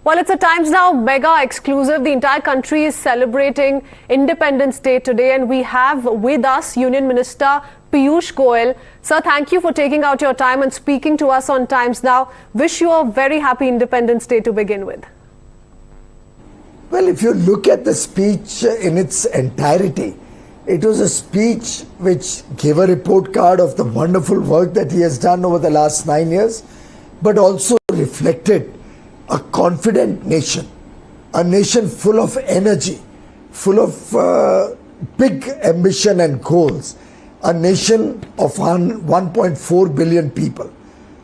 Well, it's a Times Now mega exclusive. The entire country is celebrating Independence Day today, and we have with us Union Minister Piyush Goyal. Sir, thank you for taking out your time and speaking to us on Times Now. Wish you a very happy Independence Day to begin with. Well, if you look at the speech in its entirety, it was a speech which gave a report card of the wonderful work that he has done over the last 9 years, but also reflected a confident nation, a nation full of energy, full of big ambition and goals, a nation of 1.4 billion people,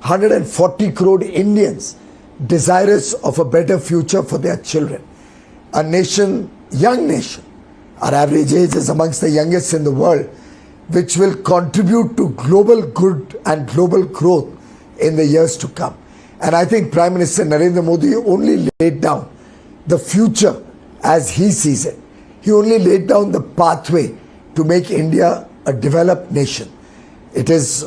140 crore Indians desirous of a better future for their children, a nation, young nation, our average age is amongst the youngest in the world, which will contribute to global good and global growth in the years to come. And I think Prime Minister Narendra Modi only laid down the future as he sees it. He only laid down the pathway to make India a developed nation. It is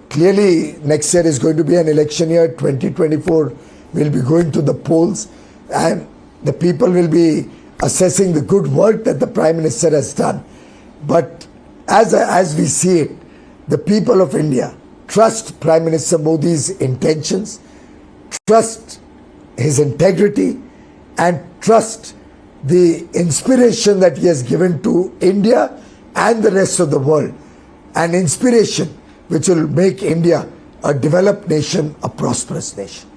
clearly next year is going to be an election year. 2024 will be going to the polls, and the people will be assessing the good work that the Prime Minister has done. But as we see it, the people of India trust Prime Minister Modi's intentions, trust his integrity, and trust the inspiration that he has given to India and the rest of the world. An inspiration which will make India a developed nation, a prosperous nation.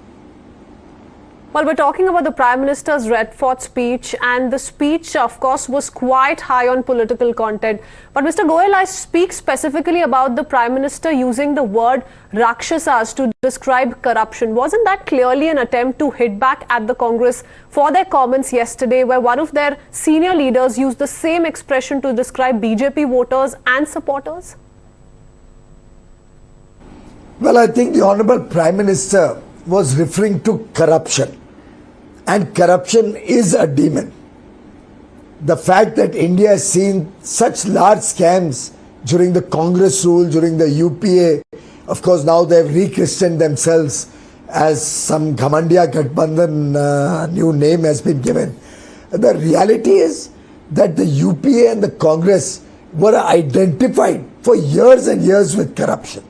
Well, we're talking about the Prime Minister's Red Fort speech, and the speech, of course, was quite high on political content. But Mr. Goyal, I speak specifically about the Prime Minister using the word Rakshasas to describe corruption. Wasn't that clearly an attempt to hit back at the Congress for their comments yesterday, where one of their senior leaders used the same expression to describe BJP voters and supporters? Well, I think the Honorable Prime Minister was referring to corruption. And corruption is a demon. The fact that India has seen such large scams during the Congress rule, during the UPA, of course now they have rechristened themselves as some Ghamandiya Gathbandhan new name has been given. The reality is that the UPA and the Congress were identified for years and years with corruption.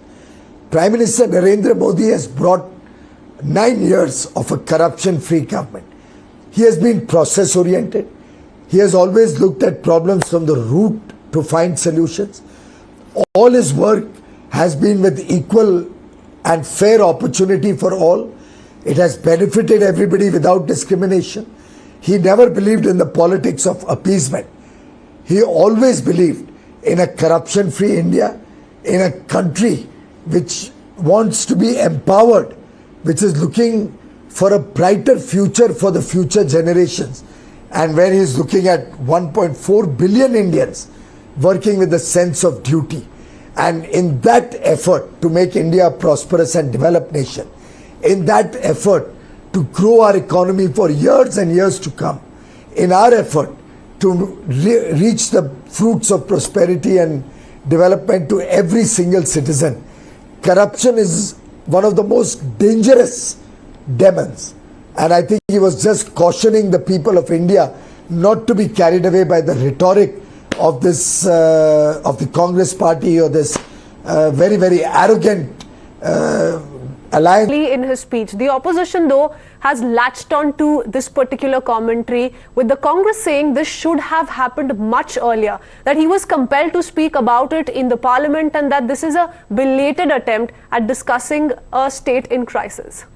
Prime Minister Narendra Modi has brought 9 years of a corruption-free government. He has been process-oriented. He has always looked at problems from the root to find solutions. All his work has been with equal and fair opportunity for all. It has benefited everybody without discrimination. He never believed in the politics of appeasement. He always believed in a corruption-free India, in a country which wants to be empowered, which is looking for a brighter future for the future generations, and where he is looking at 1.4 billion Indians working with a sense of duty. And in that effort to make India a prosperous and developed nation, in that effort to grow our economy for years and years to come, in our effort to reach the fruits of prosperity and development to every single citizen, corruption is one of the most dangerous demons. And I think he was just cautioning the people of India not to be carried away by the rhetoric of this of the Congress party, or this very, very arrogant alliance. In his speech, the opposition though has latched on to this particular commentary, with the Congress saying this should have happened much earlier, that he was compelled to speak about it in the parliament, and that this is a belated attempt at discussing a state in crisis.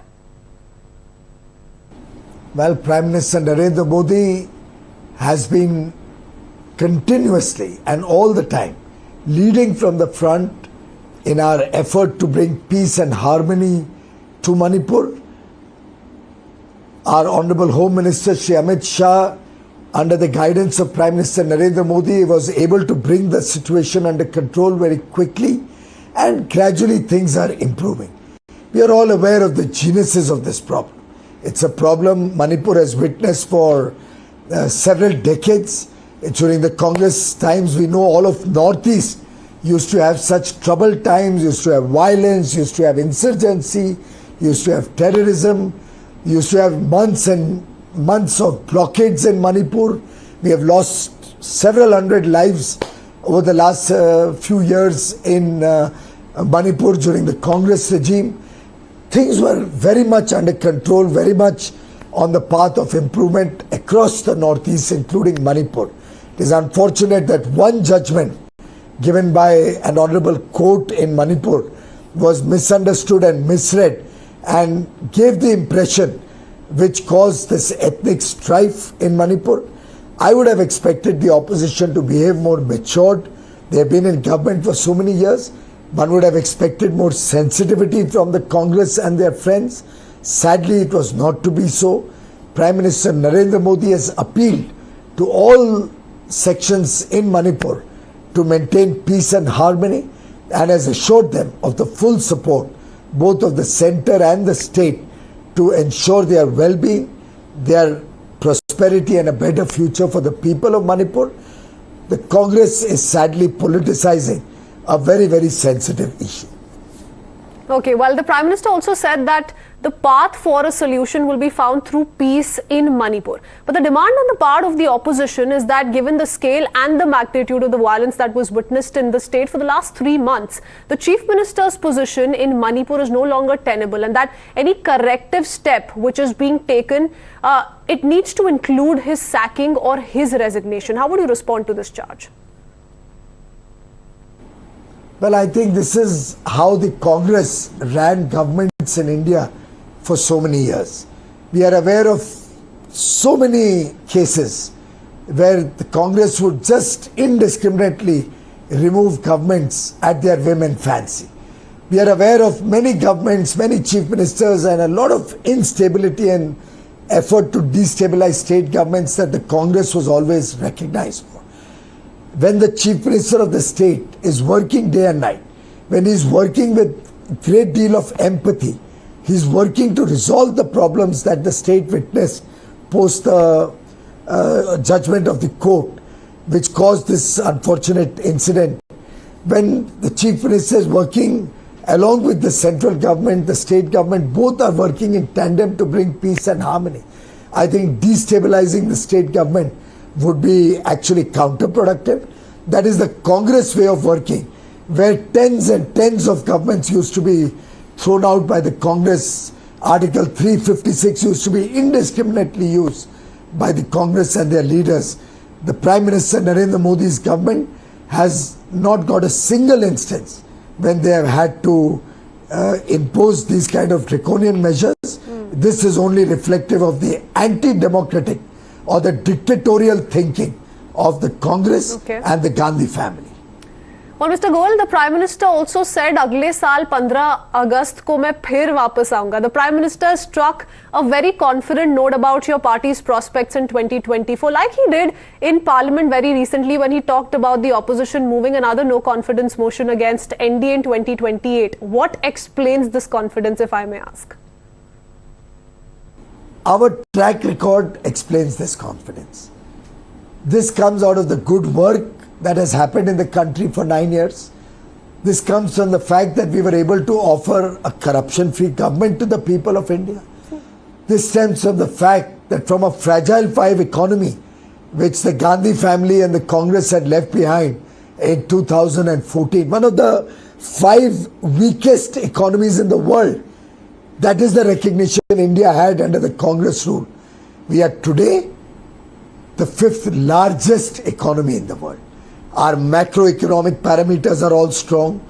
Well, Prime Minister Narendra Modi has been continuously and all the time leading from the front in our effort to bring peace and harmony to Manipur. Our Honorable Home Minister Shri Amit Shah, under the guidance of Prime Minister Narendra Modi, was able to bring the situation under control very quickly, and gradually things are improving. We are all aware of the genesis of this problem. It's a problem Manipur has witnessed for several decades. During the Congress times, we know all of Northeast used to have such troubled times, used to have violence, used to have insurgency, used to have terrorism, We used to have months and months of blockades in Manipur. We have lost several hundred lives over the last few years in Manipur during the Congress regime. Things were very much under control, very much on the path of improvement across the northeast, including Manipur. It is unfortunate that one judgment given by an honorable court in Manipur was misunderstood and misread and gave the impression which caused this ethnic strife in Manipur. I would have expected the opposition to behave more matured. They have been in government for so many years. One would have expected more sensitivity from the Congress and their friends. Sadly, it was not to be so. Prime Minister Narendra Modi has appealed to all sections in Manipur to maintain peace and harmony and has assured them of the full support both of the center and the state to ensure their well-being, their prosperity and a better future for the people of Manipur. The Congress is sadly politicizing a very, very sensitive issue. Okay, well, the Prime Minister also said that the path for a solution will be found through peace in Manipur. But the demand on the part of the opposition is that given the scale and the magnitude of the violence that was witnessed in the state for the last 3 months, the Chief Minister's position in Manipur is no longer tenable, and that any corrective step which is being taken, it needs to include his sacking or his resignation. How would you respond to this charge? Well, I think this is how the Congress ran governments in India for so many years. We are aware of so many cases where the Congress would just indiscriminately remove governments at their whim and fancy. We are aware of many governments, many chief ministers and a lot of instability and effort to destabilize state governments that the Congress was always recognized for. When the chief minister of the state is working day and night, when he is working with great deal of empathy, he is working to resolve the problems that the state witnessed post the judgment of the court, which caused this unfortunate incident. When the chief minister is working along with the central government, the state government, both are working in tandem to bring peace and harmony. I think destabilizing the state government would be actually counterproductive. That is the Congress way of working, where tens and tens of governments used to be thrown out by the Congress. Article 356 used to be indiscriminately used by the Congress and their leaders. The Prime Minister Narendra Modi's government has not got a single instance when they have had to impose these kind of draconian measures. This is only reflective of the anti-democratic or the dictatorial thinking of the Congress and the Gandhi family. Well, Mr. Goel, the Prime Minister also said, "Agle saal 15 August ko main phir wapas aunga." The Prime Minister struck a very confident note about your party's prospects in 2024, like he did in Parliament very recently when he talked about the opposition moving another no-confidence motion against NDA in 2028. What explains this confidence, if I may ask? Our track record explains this confidence. This comes out of the good work that has happened in the country for 9 years. This comes from the fact that we were able to offer a corruption-free government to the people of India. This stems from the fact that from a fragile 5 economy, which the Gandhi family and the Congress had left behind in 2014, one of the 5 weakest economies in the world, that is the recognition India had under the Congress rule. We are today the 5th largest economy in the world. Our macroeconomic parameters are all strong.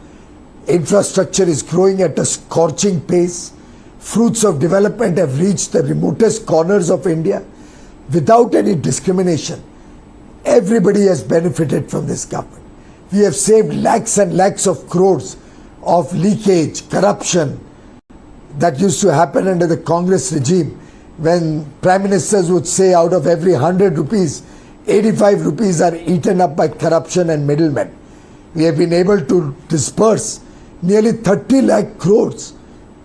Infrastructure is growing at a scorching pace. Fruits of development have reached the remotest corners of India without any discrimination. Everybody has benefited from this government. We have saved lakhs and lakhs of crores of leakage, corruption that used to happen under the Congress regime, when prime ministers would say out of every 100 rupees, 85 rupees are eaten up by corruption and middlemen. We have been able to disperse nearly 30 lakh crores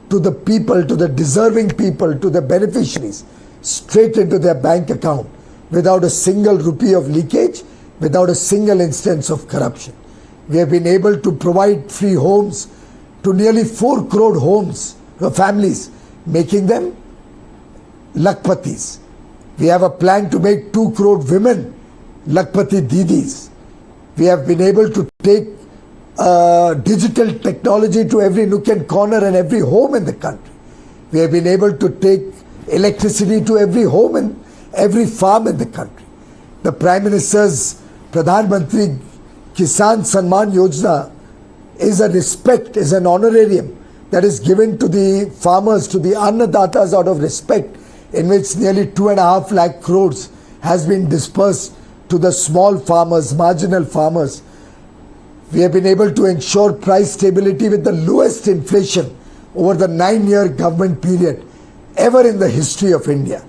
to the people, to the deserving people, to the beneficiaries, straight into their bank account without a single rupee of leakage, without a single instance of corruption. We have been able to provide free homes to nearly 4 crore homes, families, making them Lakpatis. We have a plan to make 2 crore women Lakpati Didis. We have been able to take digital technology to every nook and corner and every home in the country. We have been able to take electricity to every home and every farm in the country. The Prime Minister's Pradhan Mantri Kisan Samman Yojana is a respect, is an honorarium that is given to the farmers, to the Annadatas out of respect, in which nearly 2.5 lakh crores has been dispersed to the small farmers, marginal farmers. We have been able to ensure price stability with the lowest inflation over the 9-year government period ever in the history of India.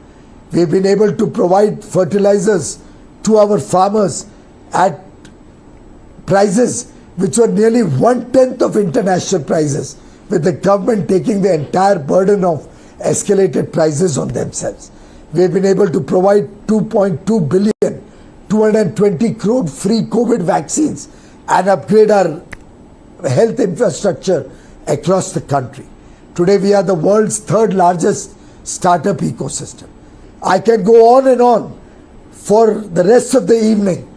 We have been able to provide fertilizers to our farmers at prices which were nearly 1/10 of international prices, with the government taking the entire burden of escalated prices on themselves. We have been able to provide 2.2 billion, 220 crore free COVID vaccines and upgrade our health infrastructure across the country. Today we are the world's 3rd largest startup ecosystem. I can go on and on for the rest of the evening,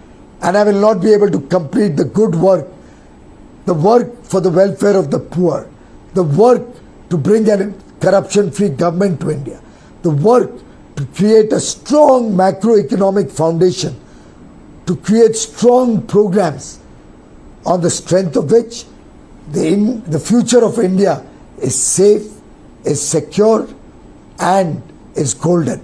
and I will not be able to complete the good work, the work for the welfare of the poor, the work to bring a corruption-free government to India, the work to create a strong macroeconomic foundation, to create strong programs on the strength of which the future of India is safe, is secure, and is golden.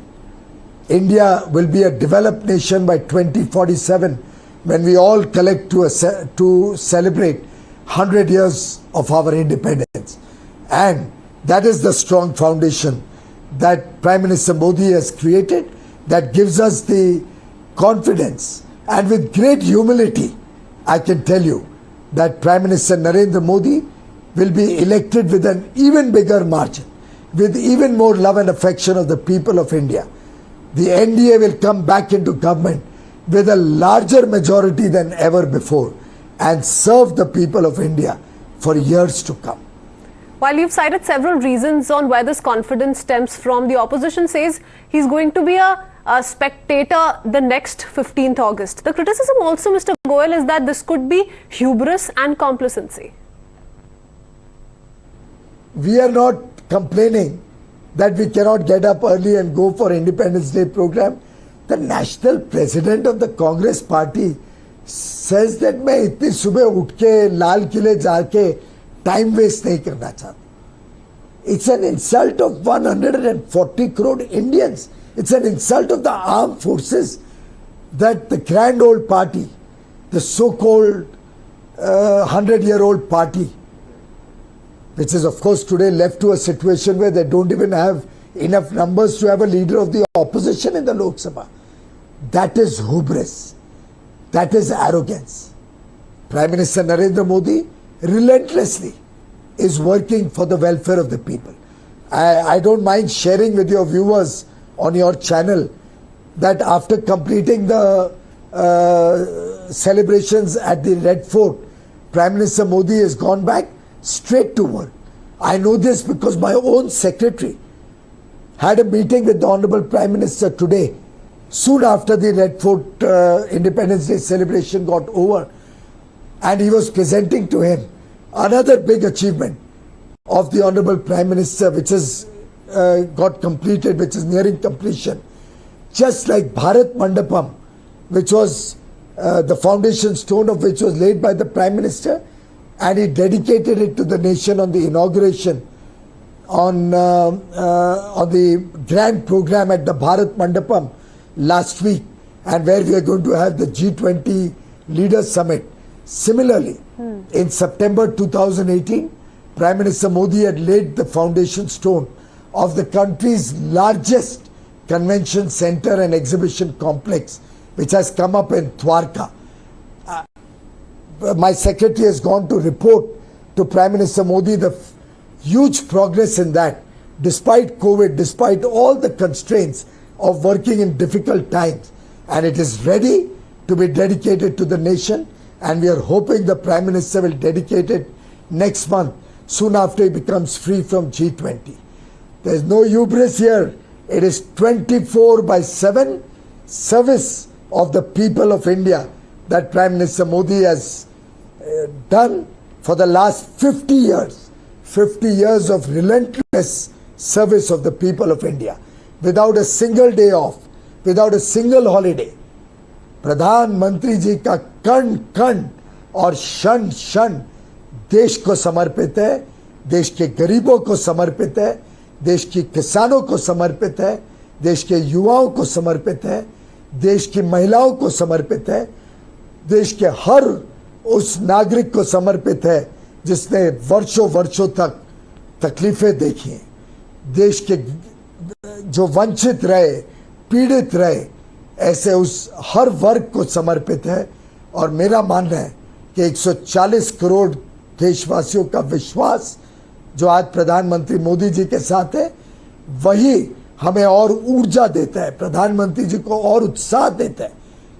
India will be a developed nation by 2047 when we all collect to celebrate 100 years of our independence. And that is the strong foundation that Prime Minister Modi has created, that gives us the confidence. And with great humility, I can tell you that Prime Minister Narendra Modi will be elected with an even bigger margin, with even more love and affection of the people of India. The NDA will come back into government with a larger majority than ever before and serve the people of India for years to come. While you've cited several reasons on where this confidence stems from, the opposition says he's going to be a spectator the next 15th August. The criticism also, Mr. Goyal, is that this could be hubris and complacency. We are not complaining that we cannot get up early and go for Independence Day program. The national president of the Congress party says that मैं इतनी सुबह उठ के लाल किले जाके time waste नहीं करना चाहता. It's an insult of 140 crore Indians. It's an insult of the armed forces that the grand old party, the so-called 100-year-old party, which is of course today left to a situation where they don't even have enough numbers to have a leader of the opposition in the Lok Sabha. That is hubris. That is arrogance. Prime Minister Narendra Modi relentlessly is working for the welfare of the people. I don't mind sharing with your viewers on your channel that after completing the celebrations at the Red Fort, Prime Minister Modi has gone back straight to work. I know this because my own secretary had a meeting with the Honorable Prime Minister today, soon after the Red Fort Independence Day celebration got over, and he was presenting to him another big achievement of the Honorable Prime Minister, which has got completed, which is nearing completion. Just like Bharat Mandapam, which was the foundation stone of which was laid by the Prime Minister, and he dedicated it to the nation on the inauguration on the grand program at the Bharat Mandapam last week, and where we are going to have the G20 Leaders Summit. Similarly, in September 2018, Prime Minister Modi had laid the foundation stone of the country's largest convention center and exhibition complex, which has come up in Dwarka. My secretary has gone to report to Prime Minister Modi the huge progress in that, despite COVID, despite all the constraints of working in difficult times, and it is ready to be dedicated to the nation, and we are hoping the Prime Minister will dedicate it next month, soon after he becomes free from G20. There is no hubris here. It is 24/7 service of the people of India that Prime Minister Modi has done for the last 50 years. 50 years of relentless service of the people of India, without a single day off, without a single holiday. प्रधानमंत्री जी का कण कण और क्षण क्षण देश को समर्पित है, देश के गरीबों को समर्पित है, देश के किसानों को समर्पित है, देश के युवाओं को समर्पित है, देश की महिलाओं को समर्पित है, देश के हर उस नागरिक को समर्पित है जिसने वर्षों वर्षों तक तकलीफें देखी हैं, देश के जो वंचित रहे, पीड़ित रहे, ऐसे उस हर वर्ग को समर्पित है। और मेरा मानना है कि 140 करोड़ देशवासियों का विश्वास जो आज प्रधानमंत्री मोदी जी के साथ है, वही हमें और ऊर्जा देता है, प्रधानमंत्री जी को और उत्साह देता है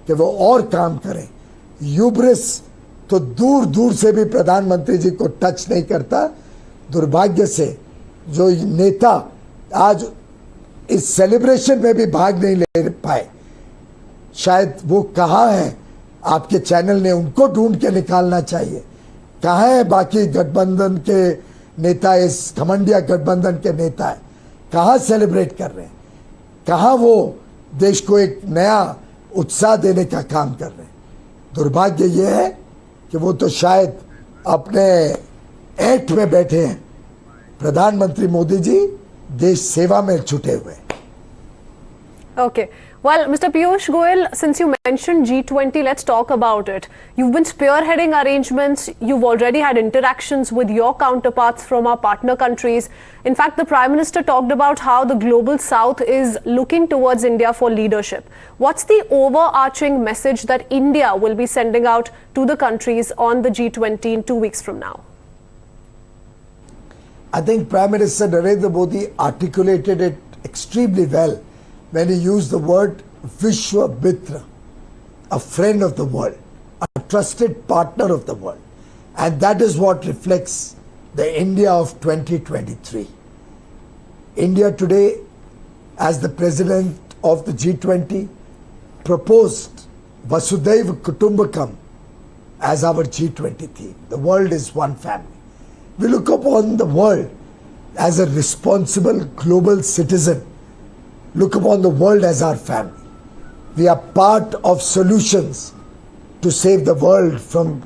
कि वो और काम करें। यूब्रिस तो दूर दूर से भी प्रधानमंत्री जी को टच नहीं करता। दुर्भाग्य से जो नेता आज इस सेलिब्रेशन में भी भाग नहीं ले पाए, शायद वो कहाँ है, आपके चैनल ने उनको ढूंढ के निकालना चाहिए। कहाँ है बाकी गठबंधन के नेता, इस घमंडिया गठबंधन के नेता है, कहाँ सेलिब्रेट कर रहे हैं, कहाँ वो देश को एक नया उत्साह देने का काम कर रहे हैं। दुर्भाग्य ये है कि वो तो शायद अपने ऐठ में बैठे हैं। प्रधानमंत्री मोदी जी देश सेवा में छुटे हुए हैं। Okay. Well, Mr. Piyush Goyal, since you mentioned G20, let's talk about it. You've been spearheading arrangements. You've already had interactions with your counterparts from our partner countries. In fact, the Prime Minister talked about how the global South is looking towards India for leadership. What's the overarching message that India will be sending out to the countries on the G20 in 2 weeks from now? I think Prime Minister Narendra Modi articulated it extremely well when he used the word Vishwa Mitra, a friend of the world, a trusted partner of the world. And that is what reflects the India of 2023. India today, as the president of the G20, proposed Vasudhaiva Kutumbakam as our G20 theme. The world is one family. We look upon the world as a responsible global citizen. Look upon the world as our family. We are part of solutions to save the world from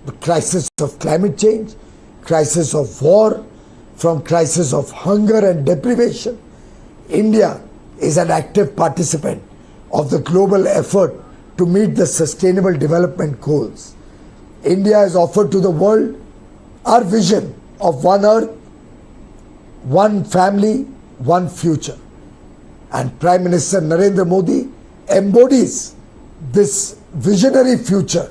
the crisis of climate change, crisis of war, from crisis of hunger and deprivation. India is an active participant of the global effort to meet the Sustainable Development Goals. India has offered to the world our vision of one earth, one family, one future. And Prime Minister Narendra Modi embodies this visionary future,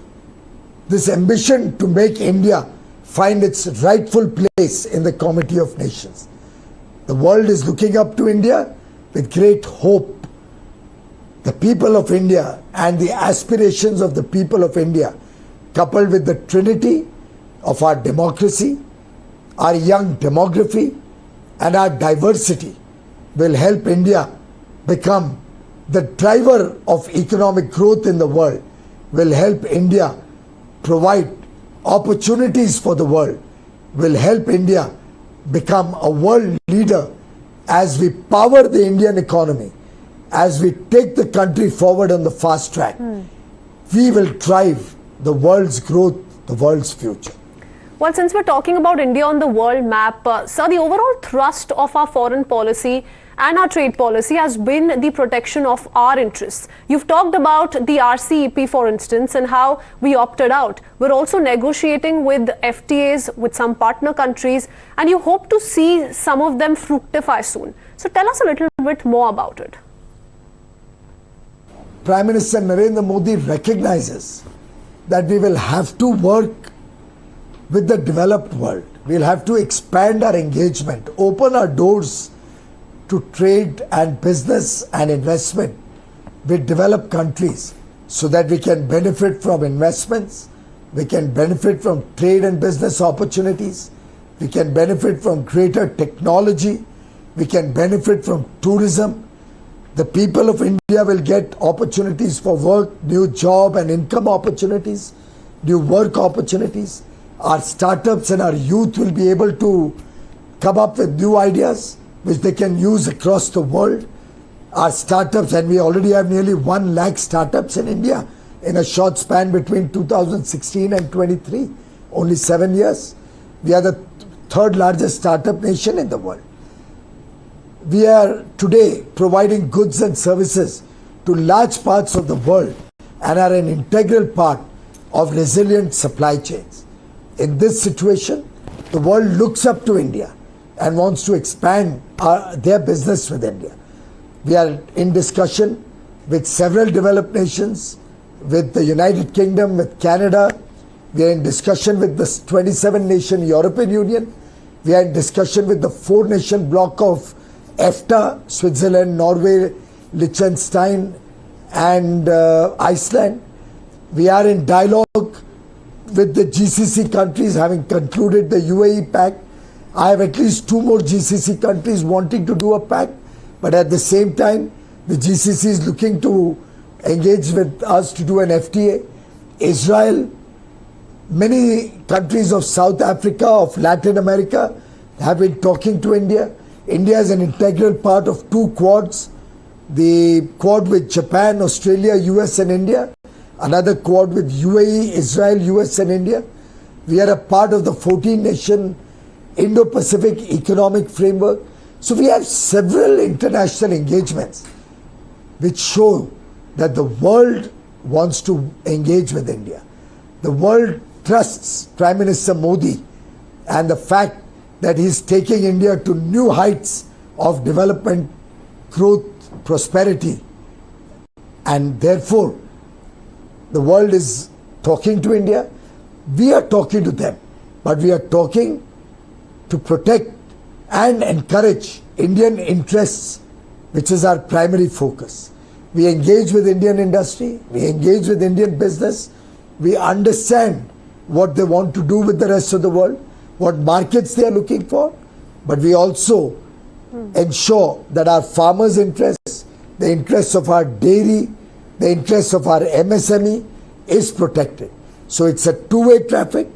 this ambition to make India find its rightful place in the Committee of Nations. The world is looking up to India with great hope. The people of India and the aspirations of the people of India, coupled with the trinity of our democracy, our young demography, and our diversity, will help India become the driver of economic growth in the world, will help India provide opportunities for the world, will help India become a world leader as we power the Indian economy, as we take the country forward on the fast track. We will drive the world's growth, the world's future. Well, since we're talking about India on the world map, sir, the overall thrust of our foreign policy and our trade policy has been the protection of our interests. You've talked about the RCEP, for instance, and how we opted out. We're also negotiating with FTAs with some partner countries, and you hope to see some of them fructify soon. So tell us a little bit more about it. Prime Minister Narendra Modi recognizes that we will have to work with the developed world. We'll have to expand our engagement, open our doors to trade and business and investment with developed countries so that we can benefit from investments, we can benefit from trade and business opportunities, we can benefit from greater technology, we can benefit from tourism, The people of India will get opportunities for work, new job and income opportunities, new work opportunities. Our startups and our youth will be able to come up with new ideas which they can use across the world. Our startups, and we already have nearly 1 lakh startups in India in a short span between 2016 and 23, only 7 years. We are the third largest startup nation in the world. We are today providing goods and services to large parts of the world and are an integral part of resilient supply chains. In this situation, the world looks up to India and wants to expand their business with India. We are in discussion with several developed nations, with the United Kingdom, with Canada. We are in discussion with the 27-nation European Union. We are in discussion with the 4-nation bloc of EFTA, Switzerland, Norway, Liechtenstein and Iceland. We are in dialogue with the GCC countries, having concluded the UAE pact. I have at least 2 more GCC countries wanting to do a pact, but at the same time, the GCC is looking to engage with us to do an FTA. Israel, many countries of South Africa, of Latin America have been talking to India. India is an integral part of 2 quads, the quad with Japan, Australia, US and India, another quad with UAE, Israel, US and India. We are a part of the 14-nation Indo-Pacific Economic Framework. So we have several international engagements which show that the world wants to engage with India. The world trusts Prime Minister Modi and the fact that he is taking India to new heights of development, growth, prosperity, and therefore the world is talking to India. We are talking to them, but we are talking to protect and encourage Indian interests, which is our primary focus. We engage with Indian industry, we engage with Indian business, we understand what they want to do with the rest of the world, what markets they are looking for, but we also ensure that our farmers' interests, the interests of our dairy, the interests of our MSME is protected. So it's a two-way traffic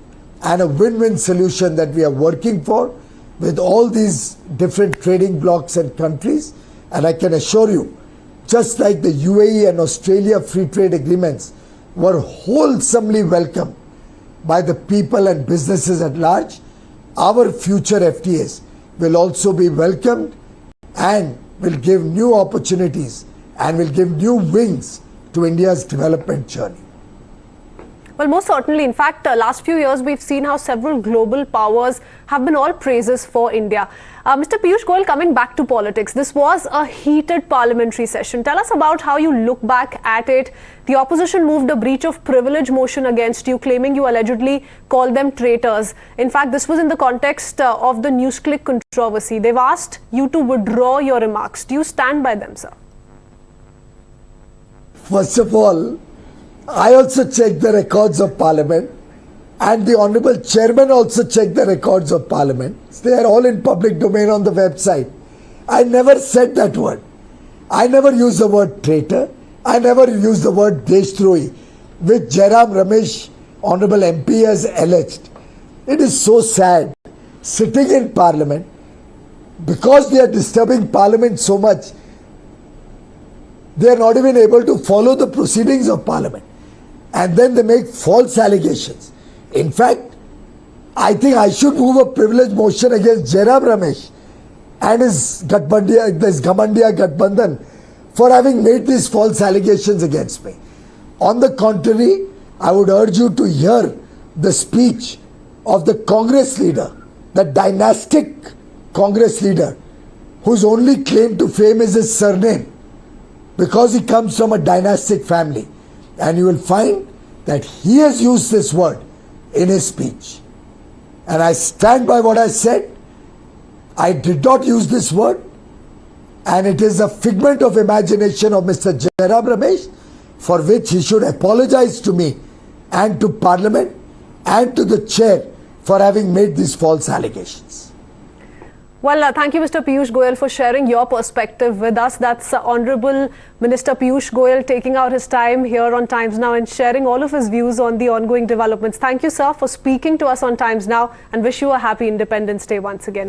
and a win-win solution that we are working for with all these different trading blocs and countries. And I can assure you, just like the UAE and Australia free trade agreements were wholesomely welcomed by the people and businesses at large, our future FTAs will also be welcomed and will give new opportunities and will give new wings to India's development journey. Well, most certainly. In fact, last few years, we've seen how several global powers have been all praises for India. Mr. Piyush Goyal, coming back to politics, this was a heated parliamentary session. Tell us about how you look back at it. The opposition moved a breach of privilege motion against you, claiming you allegedly called them traitors. In fact, this was in the context of the NewsClick controversy. They've asked you to withdraw your remarks. Do you stand by them, sir? First of all, I also checked the records of Parliament, and the Honourable Chairman also checked the records of Parliament. They are all in public domain on the website. I never said that word. I never used the word traitor. I never used the word Deshtrohi, which Jairam Ramesh, Honourable MP, has alleged. It is so sad, sitting in Parliament, because they are disturbing Parliament so much, they are not even able to follow the proceedings of Parliament. And then they make false allegations. In fact, I think I should move a privilege motion against Jairam Ramesh and his Gathbandiya Gathbandhan for having made these false allegations against me. On the contrary, I would urge you to hear the speech of the Congress leader, the dynastic Congress leader, whose only claim to fame is his surname, because he comes from a dynastic family. And you will find that he has used this word in his speech. And I stand by what I said. I did not use this word. And it is a figment of imagination of Mr. Jairam Ramesh, for which he should apologize to me and to Parliament and to the chair for having made these false allegations. Well, thank you, Mr. Piyush Goyal, for sharing your perspective with us. That's Honorable Minister Piyush Goyal taking out his time here on Times Now and sharing all of his views on the ongoing developments. Thank you, sir, for speaking to us on Times Now, and wish you a happy Independence Day once again.